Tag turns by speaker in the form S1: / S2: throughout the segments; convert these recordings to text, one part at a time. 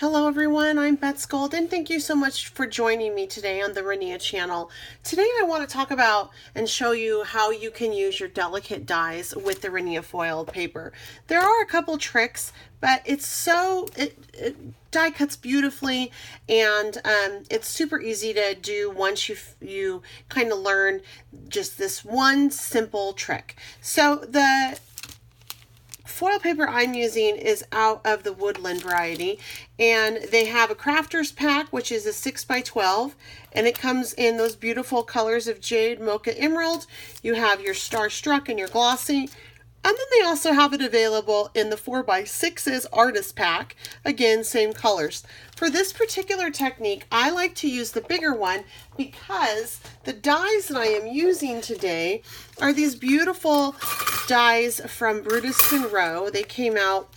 S1: Hello everyone, I'm Beth Golden. Thank you so much for joining me today on the Rinea channel. Today I want to talk about and show you how you can use your delicate dies with the Rinea foil paper. There are a couple tricks, but it die cuts beautifully, and it's super easy to do once you kind of learn just this one simple trick. So the foil paper I'm using is out of the woodland variety, and they have a crafter's pack, which is a 6x12, and it comes in those beautiful colors of jade, mocha, emerald. You have your starstruck and your glossy, and then they also have it available in the 4x6s artist pack. Again, same colors. For this particular technique, I like to use the bigger one because the dies that I am using today are these beautiful dies from Brutus Monroe. They came out,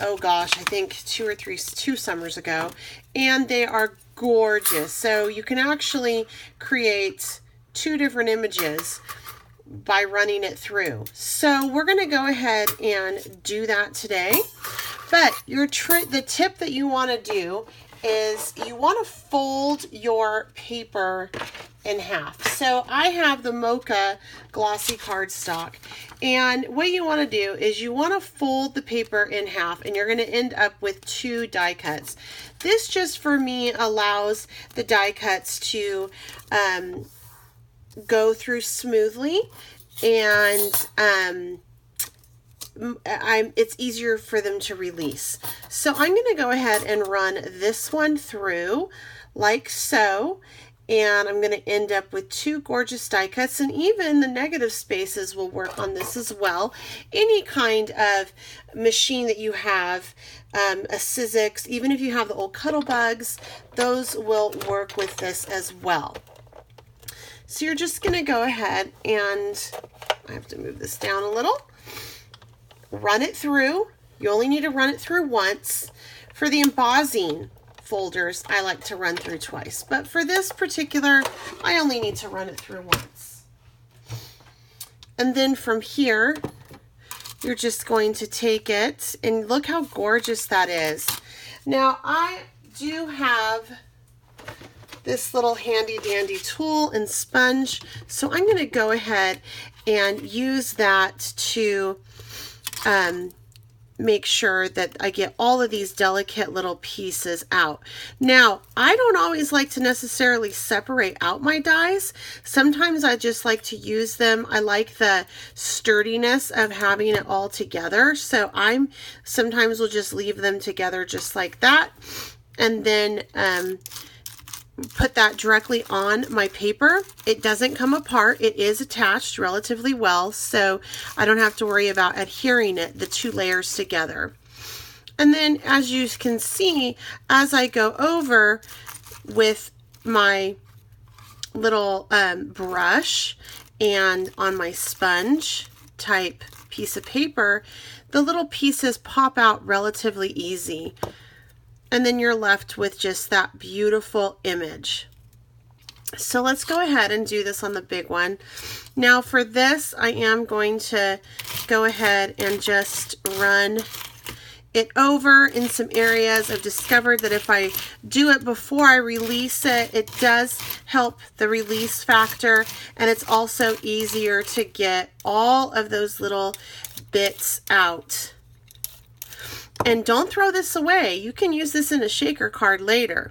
S1: oh gosh, I think two summers ago, and they are gorgeous. So you can actually create two different images by running it through. So we're going to go ahead and do that today. But the tip that you want to do is you want to fold your paper in half. So I have the mocha glossy cardstock, and what you want to do is you want to fold the paper in half, and you're going to end up with two die cuts. This just for me allows the die cuts to go through smoothly, and it's easier for them to release. So I'm going to go ahead and run this one through like so, and I'm going to end up with two gorgeous die cuts, and even the negative spaces will work on this as well. Any kind of machine that you have, a Sizzix, even if you have the old Cuddlebugs, those will work with this as well. So you're just going to go ahead and, I have to move this down a little, run it through. You only need to run it through once. For the embossing folders, I like to run through twice. But for this particular, I only need to run it through once. And then from here, you're just going to take it, and look how gorgeous that is. Now, I do have this little handy dandy tool and sponge, so I'm going to go ahead and use that to make sure that I get all of these delicate little pieces out. Now, I don't always like to necessarily separate out my dies. Sometimes I just like to use them. I like the sturdiness of having it all together, so I'm sometimes will just leave them together just like that, and then put that directly on my paper. It doesn't come apart. It is attached relatively well, so I don't have to worry about adhering the two layers together. And then, as you can see, as I go over with my little brush and on my sponge type piece of paper, the little pieces pop out relatively easy. And then you're left with just that beautiful image. So let's go ahead and do this on the big one. Now for this, I am going to go ahead and just run it over in some areas. I've discovered that if I do it before I release it, it does help the release factor, and it's also easier to get all of those little bits out. And don't throw this away. You can use this in a shaker card later.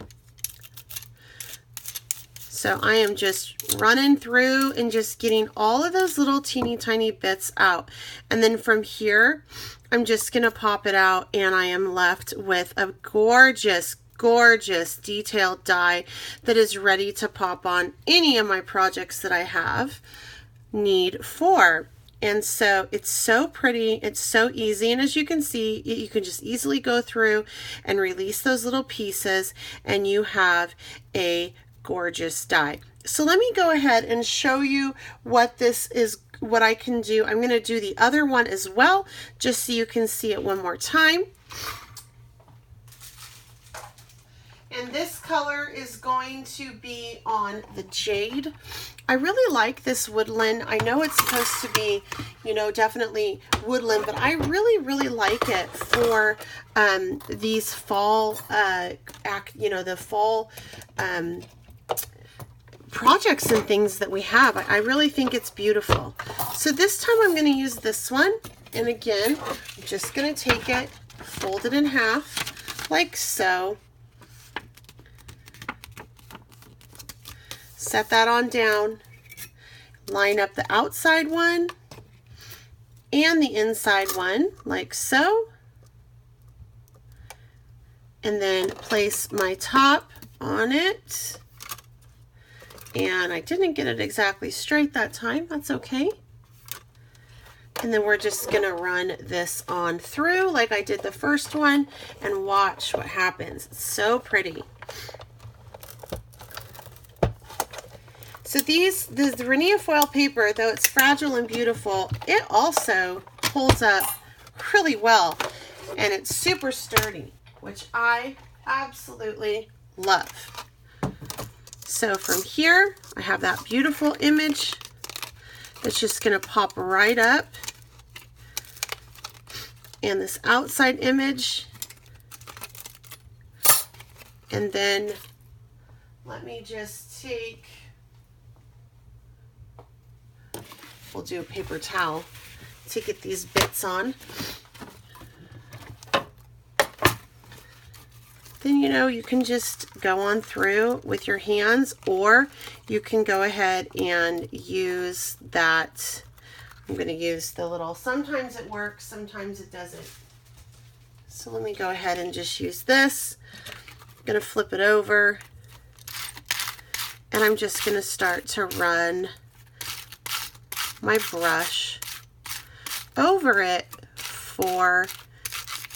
S1: So I am just running through and just getting all of those little teeny tiny bits out. And then from here, I'm just going to pop it out, and I am left with a gorgeous, gorgeous detailed die that is ready to pop on any of my projects that I have need for. And so it's so pretty, it's so easy, and as you can see, you can just easily go through and release those little pieces, and you have a gorgeous die. So let me go ahead and show you what this is, what I can do. I'm going to do the other one as well, just so you can see it one more time. And this color is going to be on the jade. I really like this woodland. I know it's supposed to be, you know, definitely woodland, but I really like it for these fall, the fall projects and things that we have. I really think it's beautiful. So this time I'm going to use this one. And again, I'm just going to take it, fold it in half like so. Set that on down. Line up the outside one and the inside one like so. And then place my top on it. And I didn't get it exactly straight that time. That's okay. And then we're just gonna run this on through like I did the first one and watch what happens. It's so pretty. So the Rinea foil paper, though it's fragile and beautiful, it also holds up really well. And it's super sturdy, which I absolutely love. So from here, I have that beautiful image that's just gonna pop right up. And this outside image. And then let me just take, we'll do a paper towel to get these bits on. Then, you know, you can just go on through with your hands, or you can go ahead and use that. I'm going to use the little, sometimes it works, sometimes it doesn't. So let me go ahead and just use this. I'm going to flip it over, and I'm just going to start to run my brush over it for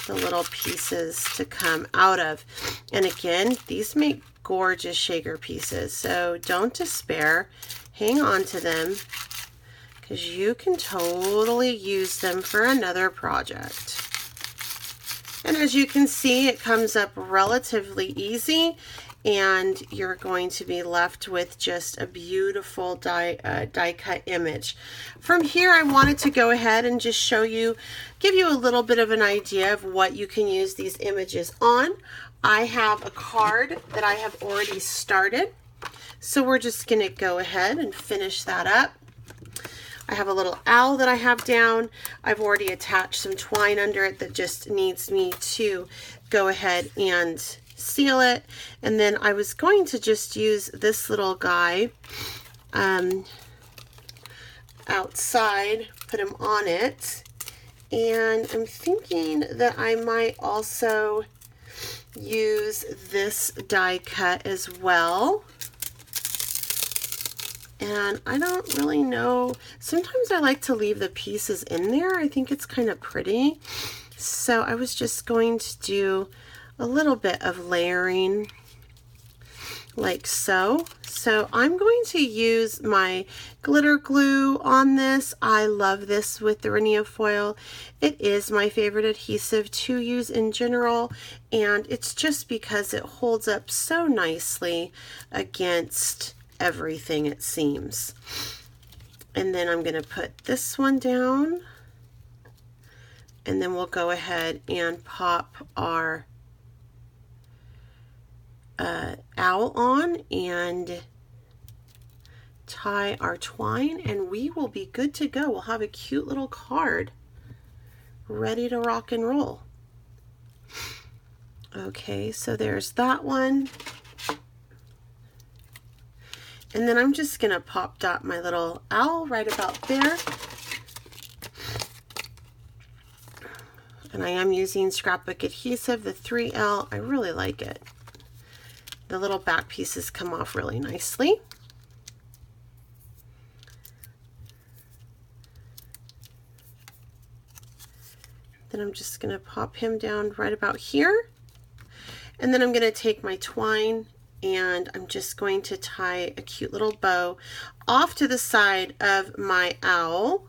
S1: the little pieces to come out of. And again, these make gorgeous shaker pieces, so don't despair. Hang on to them, because you can totally use them for another project. And as you can see, it comes up relatively easy, and you're going to be left with just a beautiful die cut image. From here, I wanted to go ahead and just show you, give you a little bit of an idea of what you can use these images on. I have a card that I have already started, so we're just going to go ahead and finish that up. I have a little owl that I have down. I've already attached some twine under it that just needs me to go ahead and seal it. And then I was going to just use this little guy outside, put him on it. And I'm thinking that I might also use this die cut as well. And I don't really know, sometimes I like to leave the pieces in there. I think it's kind of pretty. So I was just going to do a little bit of layering like so. So I'm going to use my glitter glue on this. I love this with the Rinea foil. It is my favorite adhesive to use in general, and it's just because it holds up so nicely against everything, it seems. And then I'm going to put this one down, and then we'll go ahead and pop our owl on and tie our twine, and we will be good to go. We'll have a cute little card ready to rock and roll. Okay, so there's that one. And then I'm just going to pop dot my little owl right about there. And I am using scrapbook adhesive, the 3L. I really like it. The little back pieces come off really nicely. Then I'm just going to pop him down right about here. And then I'm going to take my twine, and I'm just going to tie a cute little bow off to the side of my owl.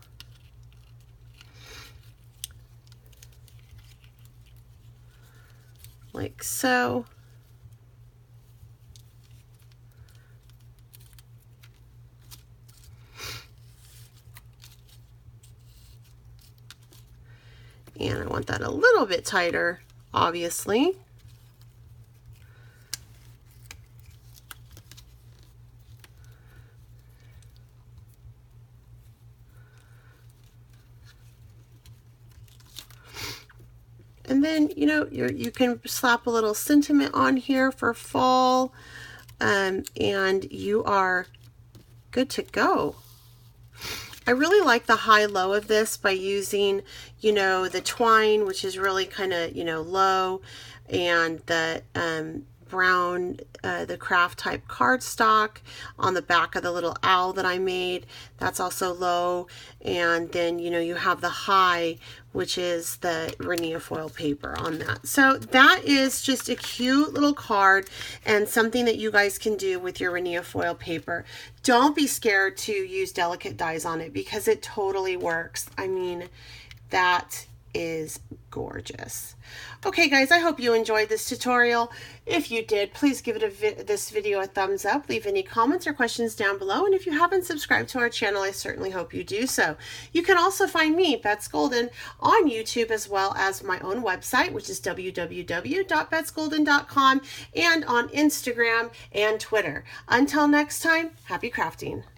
S1: Like so. And I want that a little bit tighter, obviously. And then, you know, you can slap a little sentiment on here for fall, and you are good to go. I really like the high-low of this by using, you know, the twine, which is really kind of, you know, low, and the brown, the craft type cardstock on the back of the little owl that I made. That's also low. And then, you know, you have the high, which is the Rinea foil paper on that. So that is just a cute little card and something that you guys can do with your Rinea foil paper. Don't be scared to use delicate dies on it because it totally works. I mean, that is gorgeous. Okay guys, I hope you enjoyed this tutorial. If you did, please give it this video a thumbs up, leave any comments or questions down below, and if you haven't subscribed to our channel, I certainly hope you do so. You can also find me, Bets Golden, on YouTube as well as my own website, which is www.betsgolden.com, and on Instagram and Twitter. Until next time, happy crafting.